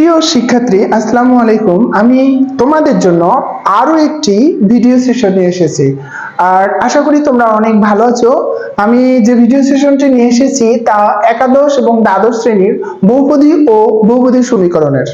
প্রিয় শিক্ষার্থী, আসসালামু আলাইকুম। আমি তোমাদের জন্য আরো একটি ভিডিও সেশন নিয়ে এসেছি, আর আশা করি তোমরা অনেক ভালো আছো। আমি যে ভিডিও সেশনটি নিয়ে এসেছি তা একাদশ এবং দ্বাদশ শ্রেণীর বহুপদী ও বহুপদী সমীকরণের।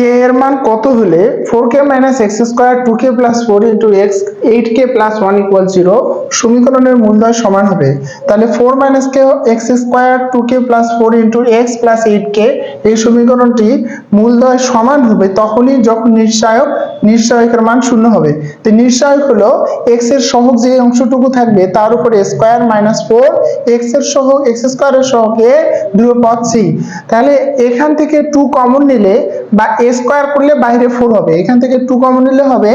কে এর মান কত হলে 4k - x² 2k + 4 * x 8k + 1 = 0 সমীকরণের মূলদ্বয় সমান হবে? তাহলে 4 - k x² 2k + 4 * x + 8k এই সমীকরণটি মূলদ্বয় সমান হবে তখনই যখন নিঃসহায়কের মান শূন্য হবে। তো নিঃসহায়ক হলো x এর সহগ যে অংশটুকু থাকবে তার উপরে স্কয়ার -4 x এর সহগ x² এর সহগ a ধ্রুবপদ c। তাহলে এখান থেকে 2 কমন নিলে বা a স্কয়ার করলে বাইরে 4 হবে, এখান থেকে 2 কমন নিলে হবে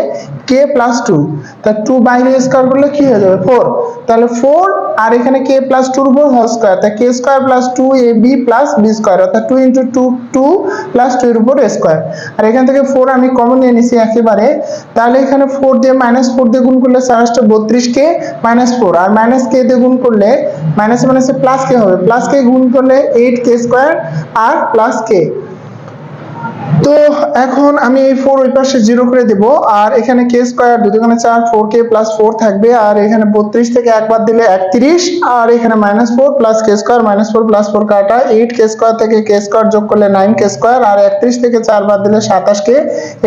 k + 2। তা 2 বাইরে স্কয়ার করলে কি হয়ে যাবে 4। তাহলে 4 আর এখানে k + 2 এর উপর হোল স্কয়ার, তা k² + 2ab + b স্কয়ার, অর্থাৎ 2 * 2 2 + 2 এর উপর স্কয়ার। আর এখান থেকে 4 আমি কমন নিয়ে নিছি একেবারে। তাহলে এখানে 4 দিয়ে -4 দিয়ে গুণ করলে 4 * 32k -4, আর -k দিয়ে গুণ করলে মাইনাস মাইনাসে প্লাস k হবে, প্লাস k গুণ করলে 8k² আর প্লাস k। তো এখন আমি এই 4 ওই পাশে 0 করে দেব, আর এখানে k² 2 × 4 4k + 4 থাকবে, আর এখানে 32 থেকে 1 বাদ দিলে 31, আর এখানে -4 + k² -4 + 4 কাটা 8k² থেকে k² যোগ করলে 9k², আর 31 থেকে 4 বাদ দিলে 27k।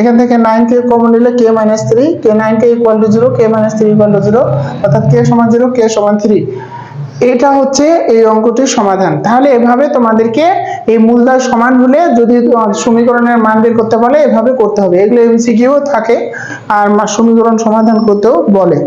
এখান থেকে 9k কমন নিলে k - 3, k 9k = 0, k - 3 = 0, অর্থাৎ k = 0, k = 3। এটা হচ্ছে এই অঙ্কটির সমাধান। তাহলে এভাবে তোমাদেরকে এই মূলদ্বয় সমান হলে যদি সমীকরণের মান বের করতে বলে এভাবে করতে হবে। এগুলো এমসিকিউ থাকে, আর সমীকরণ সমাধান করতেও বলে।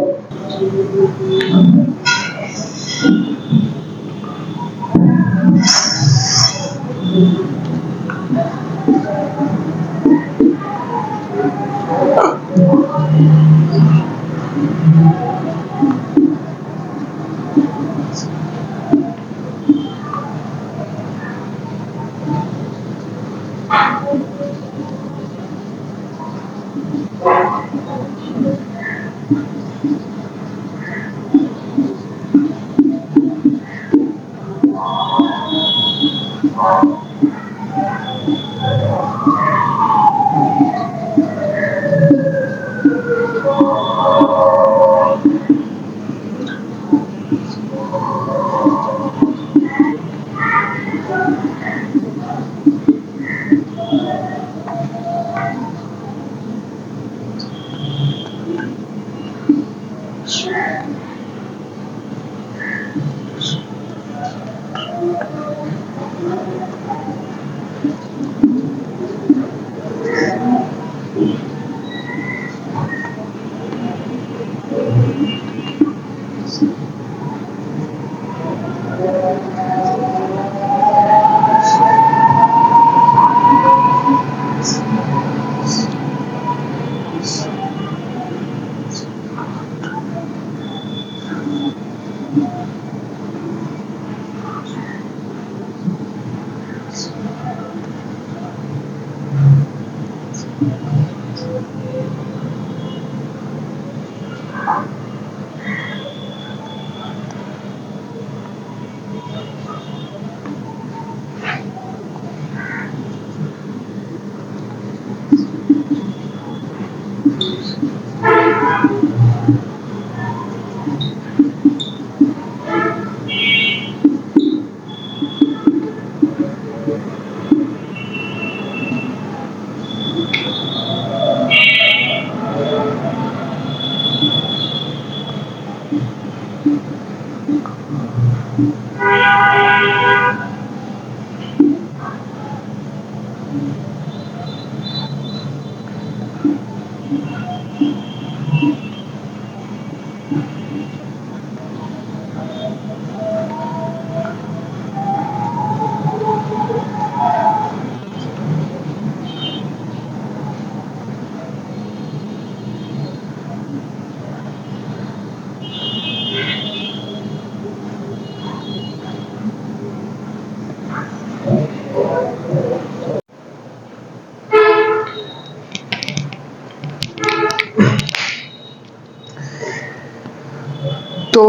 তো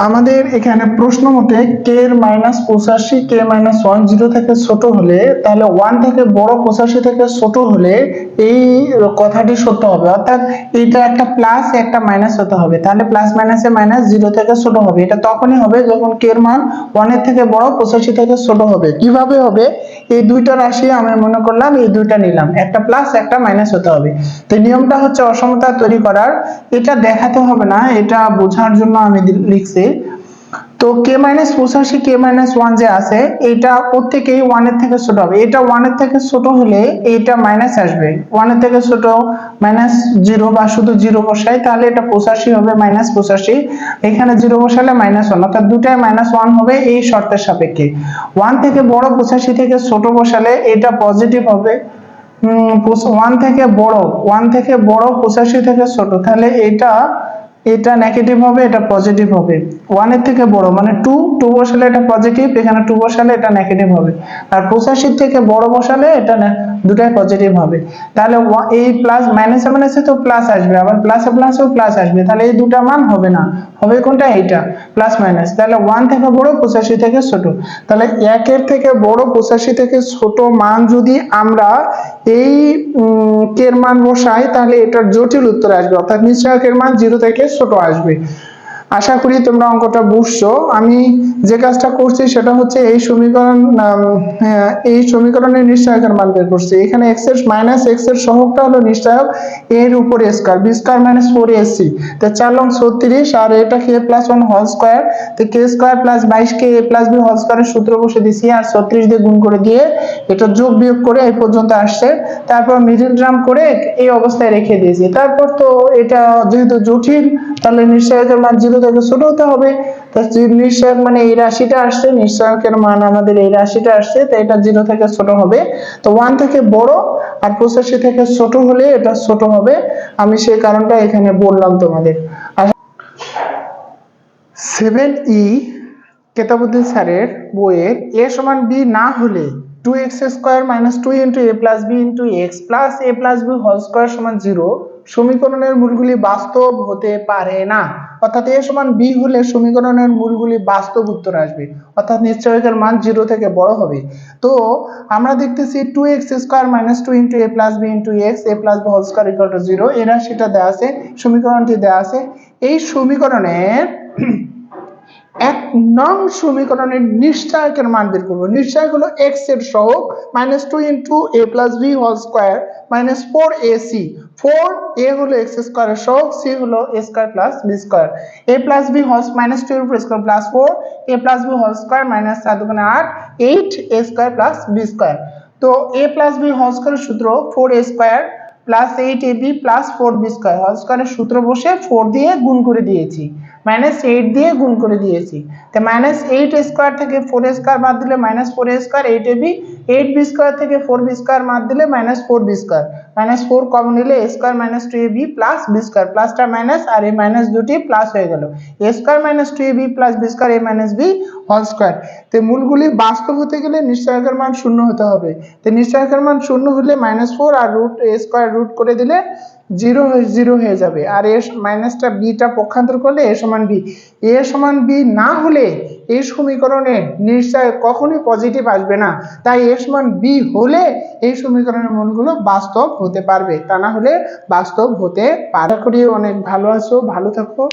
আমাদের এখানে প্রশ্ন মতে কে এর -85 কে -1 0 থেকে ছোট হলে তাহলে 1 থেকে বড় 85 থেকে ছোট হলে এই কথাটি সত্য হবে, অর্থাৎ এটা একটা প্লাস একটা মাইনাস হতে হবে। তাহলে প্লাস মাইনাসে মাইনাস 0 থেকে ছোট হবে, এটা তখনই হবে যখন কে এর মান 1 এর থেকে বড় 85 থেকে ছোট হবে। কিভাবে হবে? এই দুইটা রাশি আমি মনে করলাম, এই দুইটা নিলাম, একটা প্লাস একটা মাইনাস হতে হবে। তো নিয়মটা হচ্ছে অসমতা তৈরি করার, এটা দেখাতে হবে না, এটা বোঝার জন্য আমি লিখছি। তো কে -85 কে -1 যে আছে এটা প্রত্যেকই 1 এর থেকে ছোট হবে, এটা 1 এর থেকে ছোট হলে এটা মাইনাস আসবে, 1 এর থেকে ছোট -0 বা শুধু 0 বসাই তাহলে এটা 85 হবে, -85, এখানে 0 বসালে -1, অর্থাৎ দুটাই -1 হবে এই শর্তের সাপেক্ষে। 1 থেকে বড় 85 থেকে ছোট বসালে এটা পজিটিভ হবে, 1 থেকে বড় 85 থেকে ছোট, তাহলে এটা নেগেটিভ হবে, এটা পজিটিভ হবে। 1 এর থেকে বড় মানে 2 বসালে এটা পজিটিভ, এখানে 2 বসালে এটা নেগেটিভ হবে, আর 85 থেকে বড় বসালে এটা দুটাই পজিটিভ হবে। তাহলে এই প্লাস মাইনাসে মাইনাসে তো প্লাস আসবে, আবার প্লাসে প্লাসেও প্লাস আসবে, তাহলে এই দুটা মান হবে না, হবে কোনটা? এইটা প্লাস মাইনাস। তাহলে 1 থেকে বড় 85 থেকে ছোট, তাহলে 1 এর থেকে বড় 85 থেকে ছোট মান যদি আমরা এই কে এর মান বসাই তাহলে এটার জটিল উত্তর আসবে, অর্থাৎ নিশ্চয়কের মান 0 থেকে ছোট আসবে। আশা করি তোমরা অঙ্কটা বুঝছো। আমি যে কাজটা করছি সেটা হচ্ছে এই সমীকরণের নিশ্চয়কের মান বের করছি। এখানে x এর x এর সহগটা হলো নিশ্চয়ক, এর উপরে স্কয়ার b স্কয়ার - 4ac, তো 4 লং 36, আর এটা k + 1 হোল স্কয়ার, তো k স্কয়ার + 22 কে a + b হোল স্কয়ারের সূত্র বসে দিছি, আর 36 দিয়ে গুণ করে দিয়ে এটা যোগ বিয়োগ করে এই পর্যন্ত আসছে, তারপর মিডল টার্ম করে এই অবস্থায় রেখে দিয়েছি। তারপর তো এটা যেহেতু জটিল তাহলে নিশ্চয়কের মান 0 থেকে ছোট হতে হবে, তো নিশ্চয়ক মানে এই রাশিটা আসছে, নিশ্চয়কের মান আমাদের এই রাশিটা আসছে, তো এটা 0 থেকে ছোট হবে। তো 1 থেকে বড় আর 85 থেকে ছোট হলে এটা ছোট হবে, আমি সেই কারণটা এখানে বললাম তোমাদের। 7E কেতাবুদ্দিন স্যারের বইয়ের a সমান b না হলে 2x² - 2 * a + b * x + a + b whole square সমান 0 সমীকরণের মূলগুলি বাস্তব হতে পারে না, অর্থাৎ a সমান b হলে সমীকরণের মূলগুলি বাস্তব উত্তর আসবে, অর্থাৎ নিশ্চয়কের মান 0 থেকে বড় হবে। তো আমরা দেখতেছি 2x² - 2 * a + b * x a + b whole square = 0, এরা সেটা দেয়া আছে, সমীকরণটি দেয়া আছে। এই সমীকরণের 1 নং সমীকরণের নিশ্চয়কের মান বের করব। নিশ্চয়ক হলো x এর সহগ -2 * a + b whole square - 4ac, 4a হলো x স্কয়ার এর সহগ, c হলো a square + b square, a + b whole -2 এর উপর square +4 a + b whole square -4 × 8 8 a square + b square. তো a + b হোল স্কয়ারের সূত্র 4a square + 8ab + 4b square whole স্কয়ারের সূত্র বসে 4 দিয়ে গুণ করে দিয়েছি, -8 দিয়ে গুণ করে দিয়েছি, তো -8 স্কয়ার থেকে 4 স্কয়ার বাদ দিলে -4a square 8ab, 8b square থেকে 4b স্কয়ার বাদ দিলে -4b স্কয়ার, -4 কমন নিলে a square - 2ab + b square, প্লাসটা মাইনাস আর এই মাইনাস দুটি প্লাস হয়ে গেল, a square - 2ab + b square a - b whole square. তো মূলগুলি বাস্তব হতে গেলে নিশ্চয়কের মান 0 হতে হবে, তো নিশ্চয়কের মান 0 হলে -4 আর √a স্কয়ার রুট করে দিলে 0 হয়ে যাবে, আর এর মাইনাসটা বিটা পক্ষান্তর করলে a সমান b। a সমান b না হলে এই সমীকরণে নিশ্চয় কখনোই পজিটিভ আসবে না, তাই a সমান b হলে এই সমীকরণের মানগুলো বাস্তব হতে পারবে, তা না হলে বাস্তব হতে পারে। আশা করি অনেক ভালো আছো, ভালো থাকো।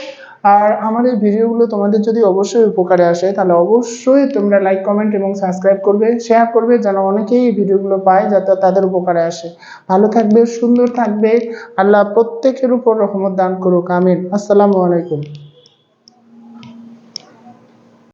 আর আমার এই ভিডিওগুলো তোমাদের যদি অবশ্যই উপকারে আসে তাহলে অবশ্যই তোমরা লাইক, কমেন্ট এবং সাবস্ক্রাইব করবে, শেয়ার করবে, যেন অনেকেই এই ভিডিওগুলো পায়, যাতে তাদের উপকারে আসে। ভালো থাকবে, সুন্দর থাকবে, আল্লাহ প্রত্যেকের উপর রহমত দান করুক, আমিন। আসসালামু আলাইকুম।